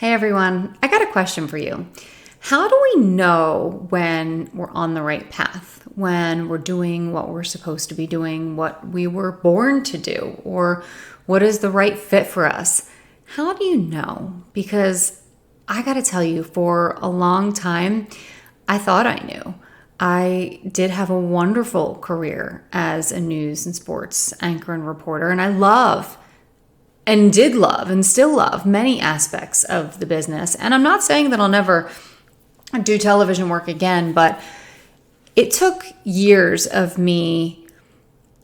Hey everyone, I got a question for you. How do we know when we're on the right path, when we're doing what we're supposed to be doing, what we were born to do, or what is the right fit for us? How do you know? Because I got to tell you, for a long time, I thought I knew. I did have a wonderful career as a news and sports anchor and reporter, and I love and did love and still love many aspects of the business. And I'm not saying that I'll never do television work again, but it took years of me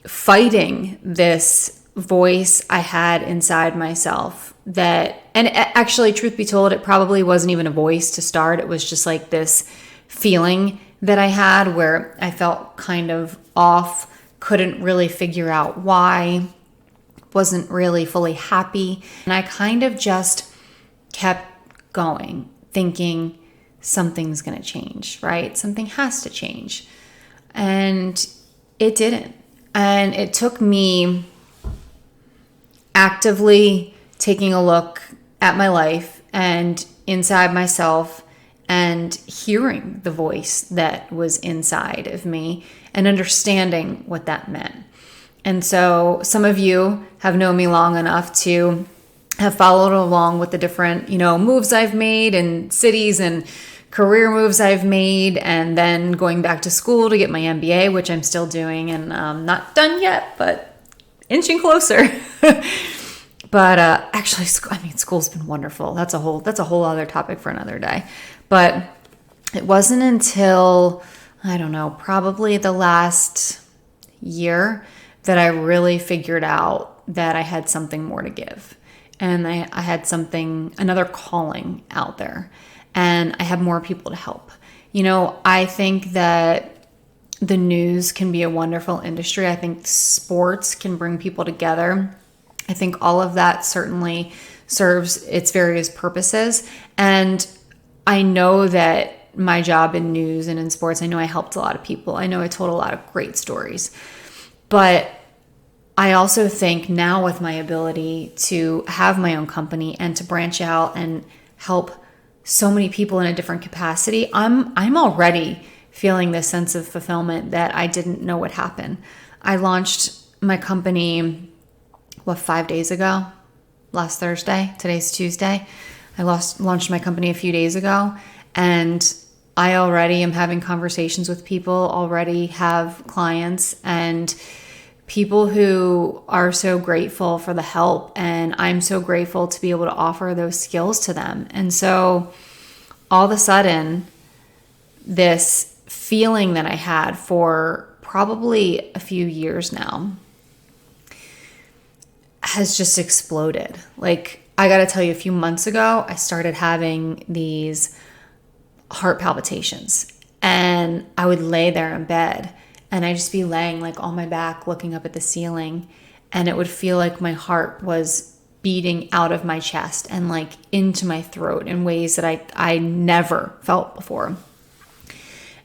fighting this voice I had inside myself and actually, truth be told, it probably wasn't even a voice to start. It was just like this feeling that I had where I felt kind of off, couldn't really figure out why, wasn't really fully happy. And I kind of just kept going, thinking something's going to change, right? Something has to change. And it didn't. And it took me actively taking a look at my life and inside myself and hearing the voice that was inside of me and understanding what that meant. And so some of you have known me long enough to have followed along with the different, moves I've made and cities and career moves I've made, and then going back to school to get my MBA, which I'm still doing, and not done yet, but inching closer. But actually, school's been wonderful. That's a whole other topic for another day. But it wasn't until, I don't know, probably the last year that I really figured out that I had something more to give. And I had another calling out there. And I have more people to help. I think that the news can be a wonderful industry. I think sports can bring people together. I think all of that certainly serves its various purposes. And I know that my job in news and in sports, I know I helped a lot of people. I know I told a lot of great stories. But I also think now, with my ability to have my own company and to branch out and help so many people in a different capacity, I'm already feeling this sense of fulfillment that I didn't know would happen. I launched my company, 5 days ago? Last Thursday. Today's Tuesday. I launched my company a few days ago, and I already am having conversations with people, already have clients and people who are so grateful for the help, and I'm so grateful to be able to offer those skills to them. And so all of a sudden, this feeling that I had for probably a few years now has just exploded. Like, I got to tell you, a few months ago, I started having these heart palpitations, and I would lay there in bed and I'd just be laying like on my back, looking up at the ceiling, and it would feel like my heart was beating out of my chest and like into my throat in ways that I never felt before.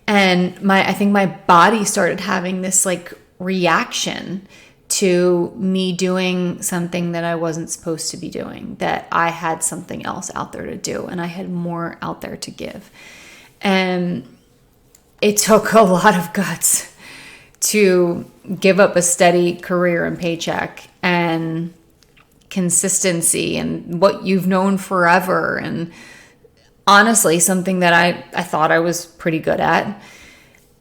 And I think my body started having this like reaction to me doing something that I wasn't supposed to be doing, that I had something else out there to do and I had more out there to give. And it took a lot of guts to give up a steady career and paycheck and consistency and what you've known forever. And honestly, something that I thought I was pretty good at.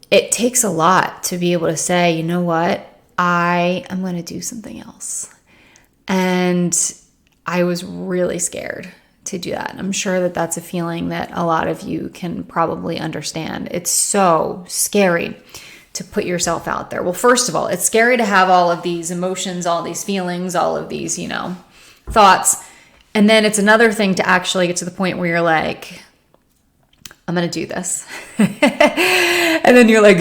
It takes a lot to be able to say, you know what, I am going to do something else. And I was really scared to do that. I'm sure that that's a feeling that a lot of you can probably understand. It's so scary to put yourself out there. Well, first of all, it's scary to have all of these emotions, all these feelings, all of these, thoughts. And then it's another thing to actually get to the point where you're like, I'm going to do this. And then you're like,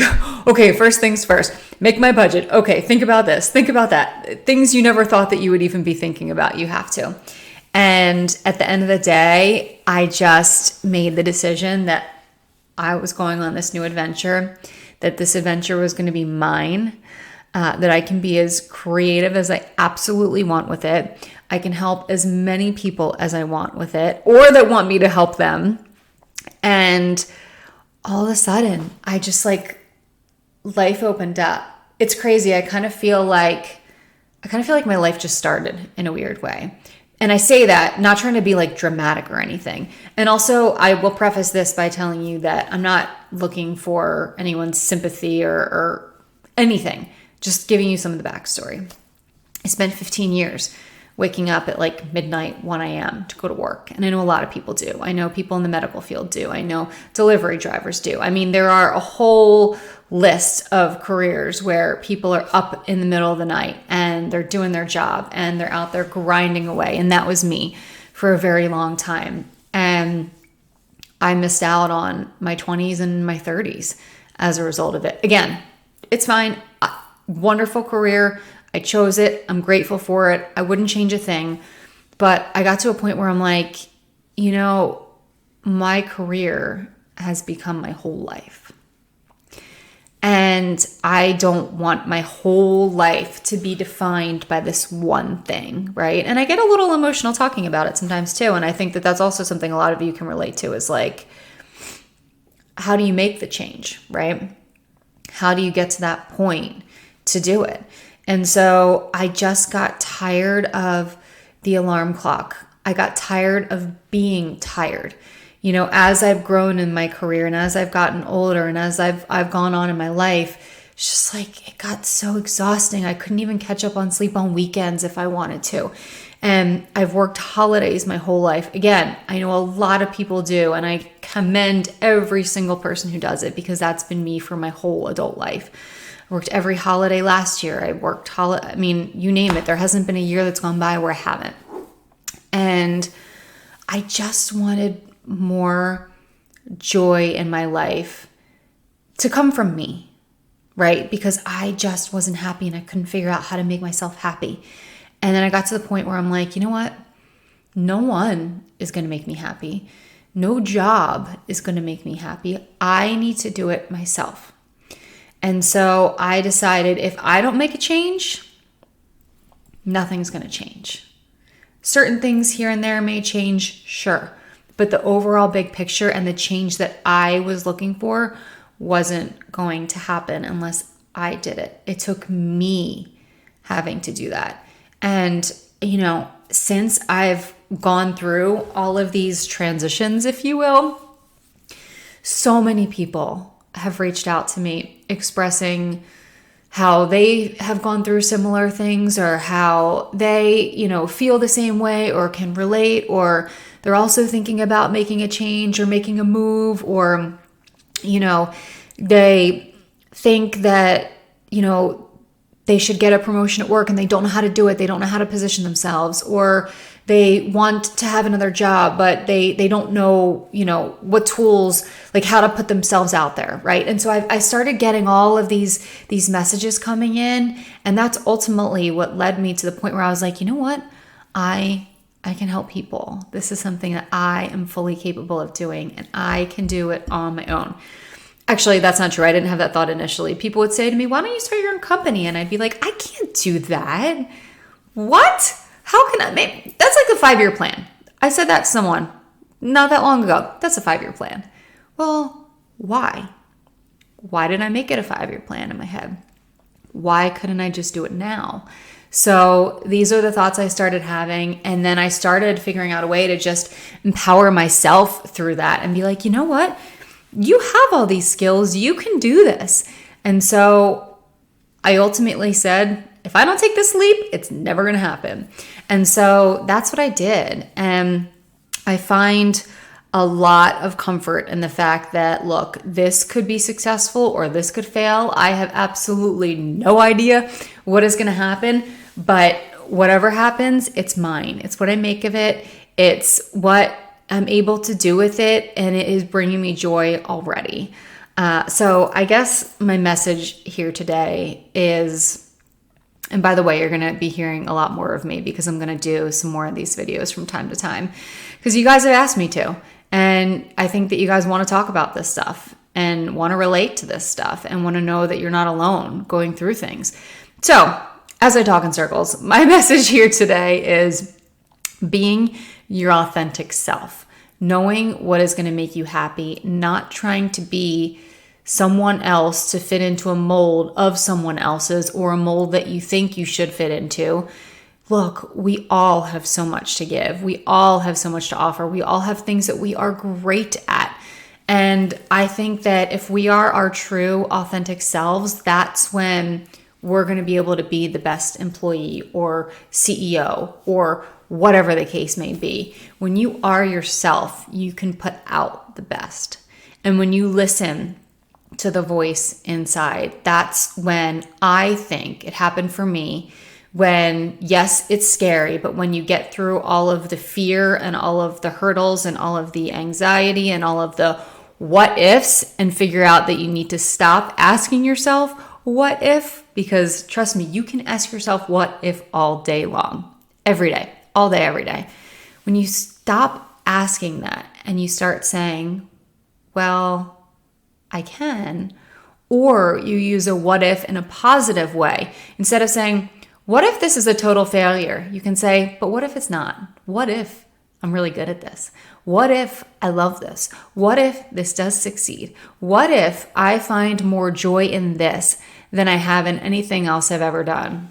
okay, first things first, make my budget. Okay, think about this, think about that. Things you never thought that you would even be thinking about, you have to. And at the end of the day, I just made the decision that I was going on this new adventure, that this adventure was going to be mine, that I can be as creative as I absolutely want with it. I can help as many people as I want with it, or that want me to help them. And all of a sudden, I just like, life opened up. It's crazy. I kind of feel like my life just started in a weird way. And I say that not trying to be like dramatic or anything. And also, I will preface this by telling you that I'm not looking for anyone's sympathy or anything, just giving you some of the backstory. I spent 15 years waking up at like midnight, 1 a.m. to go to work. And I know a lot of people do. I know people in the medical field do. I know delivery drivers do. I mean, there are a whole list of careers where people are up in the middle of the night and they're doing their job and they're out there grinding away. And that was me for a very long time. And I missed out on my 20s and my 30s as a result of it. Again, it's fine. Wonderful career. I chose it. I'm grateful for it. I wouldn't change a thing. But I got to a point where I'm like, my career has become my whole life. And I don't want my whole life to be defined by this one thing, right? And I get a little emotional talking about it sometimes too. And I think that that's also something a lot of you can relate to, is like, how do you make the change, right? How do you get to that point to do it? And so I just got tired of the alarm clock. I got tired of being tired. As I've grown in my career and as I've gotten older and as I've gone on in my life, it's just like, it got so exhausting. I couldn't even catch up on sleep on weekends if I wanted to. And I've worked holidays my whole life. Again, I know a lot of people do, and I commend every single person who does it, because that's been me for my whole adult life. I worked every holiday last year. I worked you name it. There hasn't been a year that's gone by where I haven't. And I just wanted more joy in my life to come from me, right? Because I just wasn't happy and I couldn't figure out how to make myself happy. And then I got to the point where I'm like, you know what? No one is going to make me happy. No job is going to make me happy. I need to do it myself. And so I decided, if I don't make a change, nothing's going to change. Certain things here and there may change, sure. But the overall big picture and the change that I was looking for wasn't going to happen unless I did it. It took me having to do that. And, since I've gone through all of these transitions, if you will, so many people have reached out to me expressing how they have gone through similar things, or how they, feel the same way or can relate, or they're also thinking about making a change or making a move, or, they think that, they should get a promotion at work and they don't know how to do it. They don't know how to position themselves, or they want to have another job, but they don't know, what tools, like how to put themselves out there. Right. And so I started getting all of these messages coming in, and that's ultimately what led me to the point where I was like, you know what? I can help people. This is something that I am fully capable of doing, and I can do it on my own. Actually, that's not true. I didn't have that thought initially. People would say to me, why don't you start your own company? And I'd be like, I can't do that. What? How can I make? That's like the 5-year plan. I said that to someone not that long ago. That's a 5-year plan. Well, why? Why didn't I make it a 5-year plan in my head? Why couldn't I just do it now? So these are the thoughts I started having. And then I started figuring out a way to just empower myself through that and be like, you know what? You have all these skills. You can do this. And so I ultimately said, if I don't take this leap, it's never going to happen. And so that's what I did. And I find a lot of comfort in the fact that, look, this could be successful or this could fail. I have absolutely no idea what is going to happen, but whatever happens, it's mine. It's what I make of it. It's what I'm able to do with it, and it is bringing me joy already. So I guess my message here today is, and by the way, you're going to be hearing a lot more of me because I'm going to do some more of these videos from time to time because you guys have asked me to. And I think that you guys want to talk about this stuff and want to relate to this stuff and want to know that you're not alone going through things. So as I talk in circles, my message here today is Being your authentic self, knowing what is going to make you happy, not trying to be someone else to fit into a mold of someone else's or a mold that you think you should fit into. Look, we all have so much to give. We all have so much to offer. We all have things that we are great at. And I think that if we are our true, authentic selves, that's when we're going to be able to be the best employee or CEO or whatever the case may be. When you are yourself, you can put out the best. And when you listen to the voice inside, that's when I think it happened for me. When, yes, it's scary, but when you get through all of the fear and all of the hurdles and all of the anxiety and all of the what ifs and figure out that you need to stop asking yourself, what if? Because trust me, you can ask yourself what if all day long, every day, all day, every day. When you stop asking that and you start saying, well, I can, or you use a what if in a positive way, instead of saying, what if this is a total failure? You can say, but what if it's not? What if I'm really good at this? What if I love this? What if this does succeed? What if I find more joy in this than I have in anything else I've ever done?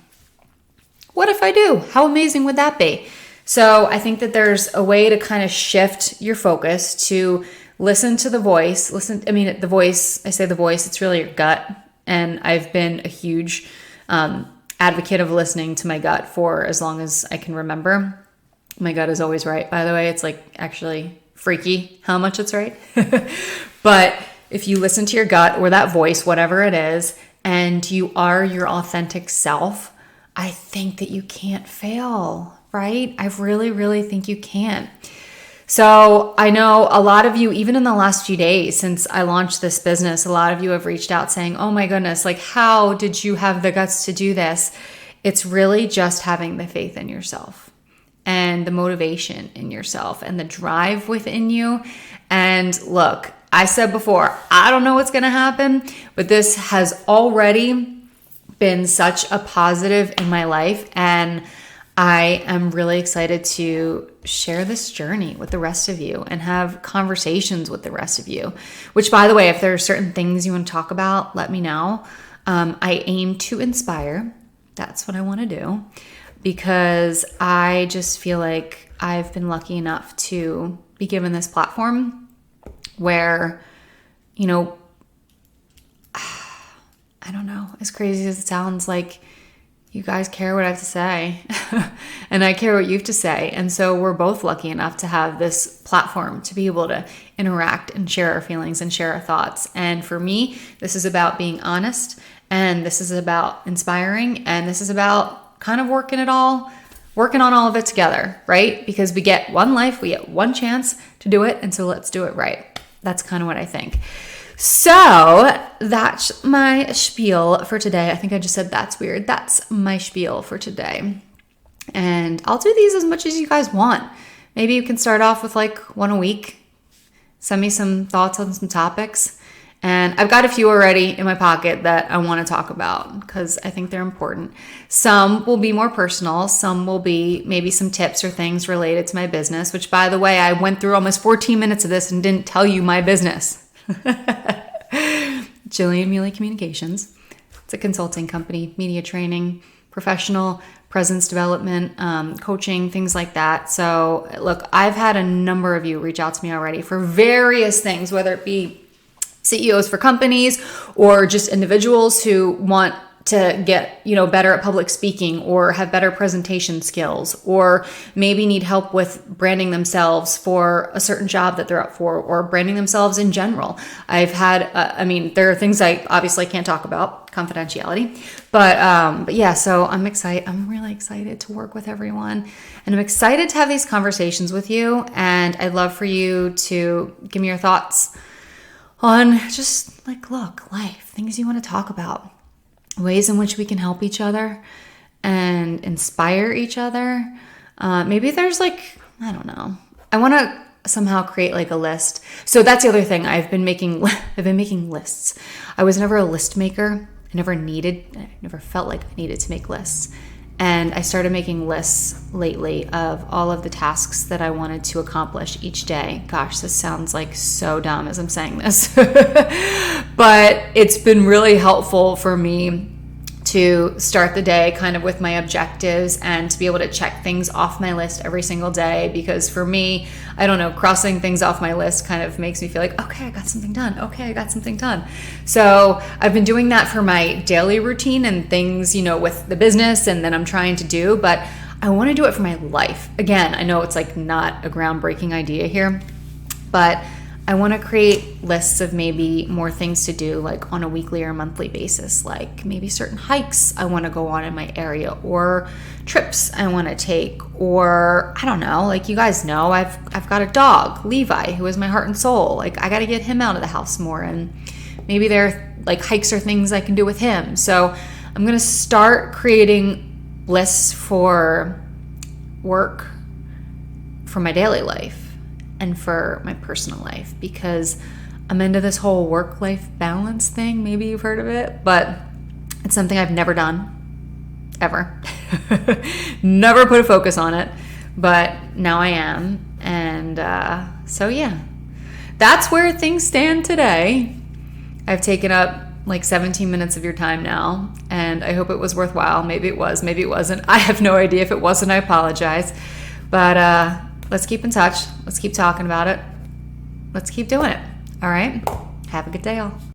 What if I do? How amazing would that be? So I think that there's a way to kind of shift your focus to listen to the voice. The voice, I say the voice, it's really your gut. And I've been a huge advocate of listening to my gut for as long as I can remember. My gut is always right, by the way. It's like actually freaky how much it's right. But if you listen to your gut or that voice, whatever it is, and you are your authentic self, I think that you can't fail, right? I really, really think you can't. So I know a lot of you, even in the last few days since I launched this business, a lot of you have reached out saying, oh my goodness, like how did you have the guts to do this? It's really just having the faith in yourself and the motivation in yourself and the drive within you. And look, I said before, I don't know what's going to happen, but this has already been such a positive in my life. And I am really excited to share this journey with the rest of you and have conversations with the rest of you, which, by the way, if there are certain things you want to talk about, let me know. I aim to inspire. That's what I want to do, because I just feel like I've been lucky enough to be given this platform where, I don't know, as crazy as it sounds, like you guys care what I have to say and I care what you have to say. And so we're both lucky enough to have this platform to be able to interact and share our feelings and share our thoughts. And for me, this is about being honest, and this is about inspiring, and this is about kind of working on all of it together, right? Because we get one life, we get one chance to do it. And so let's do it right. That's kind of what I think. So that's my spiel for today. I think I just said that's weird. That's my spiel for today. And I'll do these as much as you guys want. Maybe you can start off with like one a week. Send me some thoughts on some topics. And I've got a few already in my pocket that I want to talk about because I think they're important. Some will be more personal. Some will be maybe some tips or things related to my business, which, by the way, I went through almost 14 minutes of this and didn't tell you my business. Jillian Mealy Communications. It's a consulting company, media training, professional presence development, coaching, things like that. So look, I've had a number of you reach out to me already for various things, whether it be CEOs for companies or just individuals who want to get, better at public speaking or have better presentation skills, or maybe need help with branding themselves for a certain job that they're up for, or branding themselves in general. I've had, there are things I obviously can't talk about, confidentiality, but yeah, so I'm excited. I'm really excited to work with everyone, and I'm excited to have these conversations with you. And I'd love for you to give me your thoughts on just life, things you want to talk about, ways in which we can help each other and inspire each other. Maybe there's I don't know. I want to somehow create a list. So that's the other thing. I've been making lists. I was never a list maker. I never felt like I needed to make lists. And I started making lists lately of all of the tasks that I wanted to accomplish each day. Gosh, this sounds like so dumb as I'm saying this. But it's been really helpful for me to start the day kind of with my objectives and to be able to check things off my list every single day. Because for me, I don't know, crossing things off my list kind of makes me feel like, okay, I got something done. Okay, I got something done. So I've been doing that for my daily routine and things, with the business and then I'm trying to do, but I want to do it for my life. Again, I know it's like not a groundbreaking idea here, but I want to create lists of maybe more things to do, like on a weekly or monthly basis, like maybe certain hikes I want to go on in my area, or trips I want to take, or I don't know, like you guys know, I've got a dog, Levi, who is my heart and soul. Like I got to get him out of the house more, and maybe there are like hikes or things I can do with him. So I'm going to start creating lists for work, for my daily life, and for my personal life, because I'm into this whole work-life balance thing. Maybe you've heard of it, but it's something I've never done, ever. Never put a focus on it, but now I am. And so yeah, that's where things stand today. I've taken up like 17 minutes of your time now, and I hope it was worthwhile. Maybe it was, maybe it wasn't. I have no idea. If it wasn't, I apologize. But let's keep in touch. Let's keep talking about it. Let's keep doing it. All right. Have a good day, all.